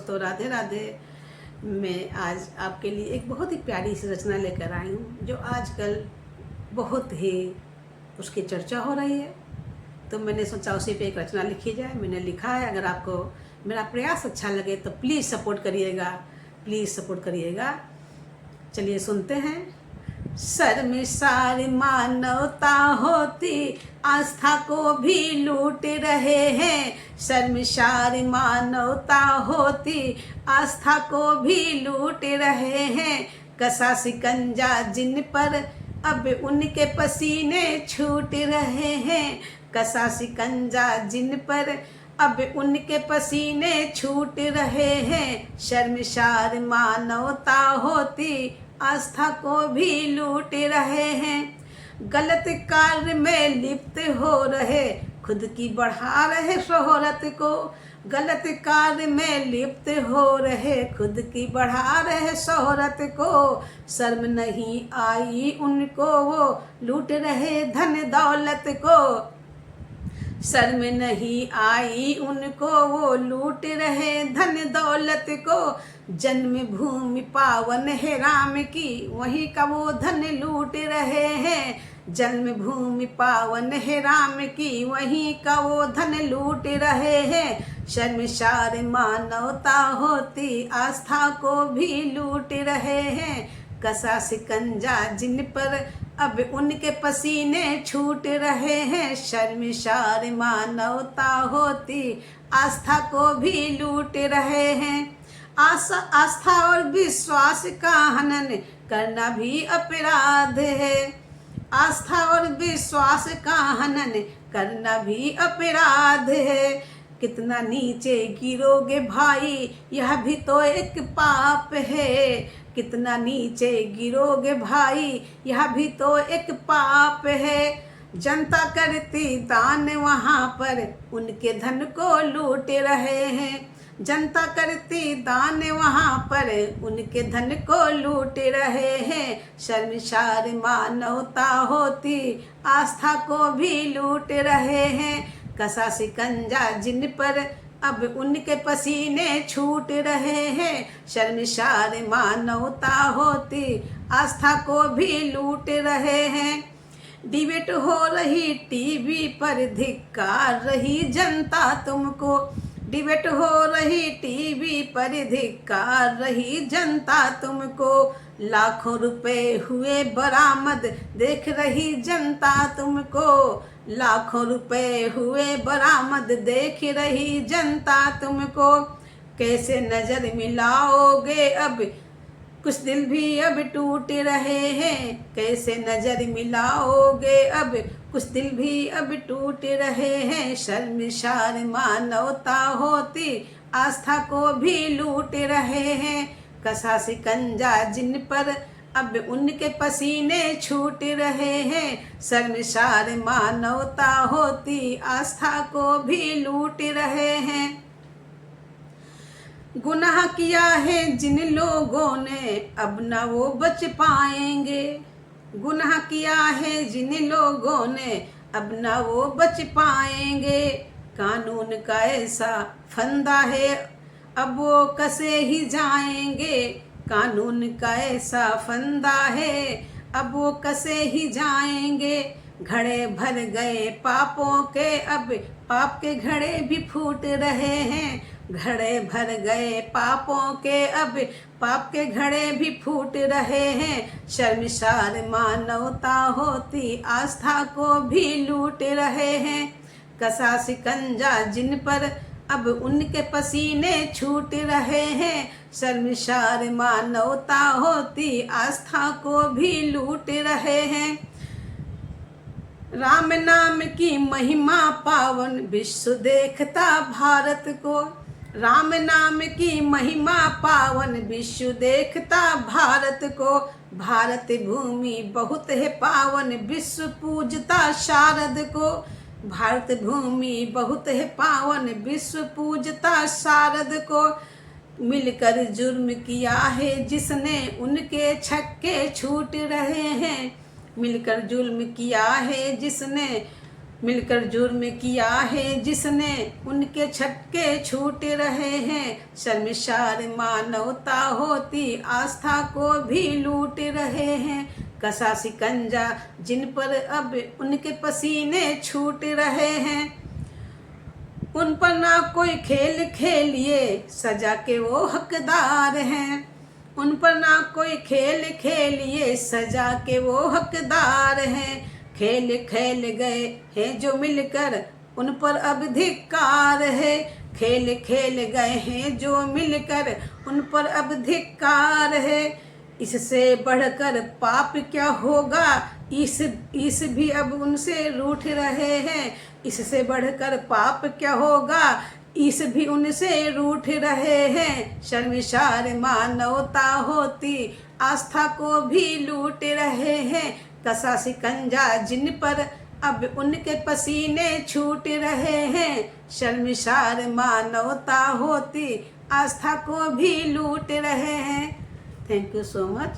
दोस्तों, राधे राधे। मैं आज आपके लिए एक बहुत ही प्यारी सी रचना लेकर आई हूँ जो आजकल बहुत ही उसकी चर्चा हो रही है। तो मैंने सोचा उसी पे एक रचना लिखी जाए। मैंने लिखा है। अगर आपको मेरा प्रयास अच्छा लगे तो प्लीज़ सपोर्ट करिएगा, प्लीज़ सपोर्ट करिएगा। चलिए सुनते हैं। शर्मसार मानवता होती आस्था को भी लूट रहे हैं। शर्मसार मानवता होती आस्था को भी लूट रहे हैं। कसा शिकंजा जिन पर अब उनके पसीने छूट रहे हैं। कसा शिकंजा जिन पर अब उनके पसीने छूट रहे हैं। शर्मसार मानवता होती आस्था को भी लूट रहे हैं। गलत कार्य में लिप्त हो रहे खुद की बढ़ा रहे शोहरत को। गलत कार्य में लिप्त हो रहे खुद की बढ़ा रहे शोहरत को। शर्म नहीं आई उनको, वो लूट रहे धन दौलत को। शर्म नहीं आई उनको, वो लूट रहे धन दौलत को। जन्मभूमि पावन है राम की, वहीं का वो धन लूट रहे हैं। जन्मभूमि पावन है राम की, वहीं का वो धन लूट रहे हैं। शर्मसार मानवता होती आस्था को भी लूट रहे हैं। कसा शिकंजा जिन पर अब उनके पसीने छूट रहे हैं। शर्मसार मानवता होती आस्था को भी लूट रहे हैं। आस्था और विश्वास का हनन करना भी अपराध है। आस्था और विश्वास का हनन करना भी अपराध है। कितना नीचे गिरोगे भाई, यह भी तो एक पाप है। कितना नीचे गिरोगे भाई, यह भी तो एक पाप है। जनता करती दान वहाँ पर उनके धन को लूट रहे हैं। जनता करती दान वहाँ पर उनके धन को लूट रहे हैं। शर्मसार मानवता होती आस्था को भी लूट रहे हैं। कसा शिकंजा जिन पर अब उनके पसीने छूट रहे हैं। शर्मसार मानवता होती आस्था को भी लूट रहे हैं। डिबेट हो रही टीवी पर धिक्कार रही जनता तुमको। डिबेट हो रही टीवी पर धिक्कार रही जनता तुमको। लाखों रुपए हुए बरामद देख रही जनता तुमको। लाखों रुपए हुए बरामद देख रही जनता तुमको। कैसे नजर मिलाओगे अब, कुछ दिल भी अब टूट रहे हैं। कैसे नजर मिलाओगे अब, कुछ दिल भी अब टूट रहे हैं। शर्मसार मानवता होती आस्था को भी लूट रहे हैं। कसा शिकंजा जिन पर अब उनके पसीने छूट रहे हैं। शर्मसार मानवता होती आस्था को भी लूट रहे हैं। गुनाह किया है जिन लोगों ने अब न वो बच पाएंगे। गुनाह किया है जिन लोगों ने अब न वो बच पाएंगे। कानून का ऐसा फंदा है अब वो कसे ही जाएंगे। कानून का ऐसा फंदा है अब वो कसे ही जाएंगे। घड़े भर गए पापों के, अब पाप के घड़े भी फूट रहे हैं। घड़े भर गए पापों के, अब पाप के घड़े भी फूट रहे हैं। शर्मसार मानवता होती आस्था को भी लूट रहे हैं। कसा शिकंजा जिन पर अब उनके पसीने छूट रहे हैं। शर्मसार मानवता होती आस्था को भी लूट रहे हैं। राम नाम की महिमा पावन विश्व देखता भारत को। राम नाम की महिमा पावन विश्व देखता भारत को। भारत भूमि बहुत है पावन विश्व पूजता शारद को। भारत भूमि बहुत है पावन विश्व पूजता शारद को। मिलकर जुर्म किया है जिसने उनके छक्के छूट रहे हैं। मिलकर जुल्म किया है जिसने मिलकर जुर्म किया है जिसने उनके छटके छूट रहे हैं। शर्मसार मानवता होती आस्था को भी लूट रहे हैं। कसा शिकंजा जिन पर अब उनके पसीने छूट रहे हैं। उन पर ना कोई खेल खेलिए सजा के वो हकदार हैं। उन पर ना कोई खेल खेलिए सजा के वो हकदार हैं। खेल खेल गए हैं जो मिलकर उन पर अब धिक्कार है। खेल खेल गए हैं जो मिलकर उन पर अब धिक्कार है। इससे बढ़कर पाप क्या होगा, इस भी अब उनसे रूठ रहे हैं। इससे बढ़कर पाप क्या होगा, इस भी उनसे रूठ रहे हैं। शर्मसार मानवता होती आस्था को भी लूट रहे हैं। कसा शिकंजा जिन पर अब उनके पसीने छूट रहे हैं। शर्मसार मानवता होती आस्था को भी लूट रहे हैं। Thank you so much.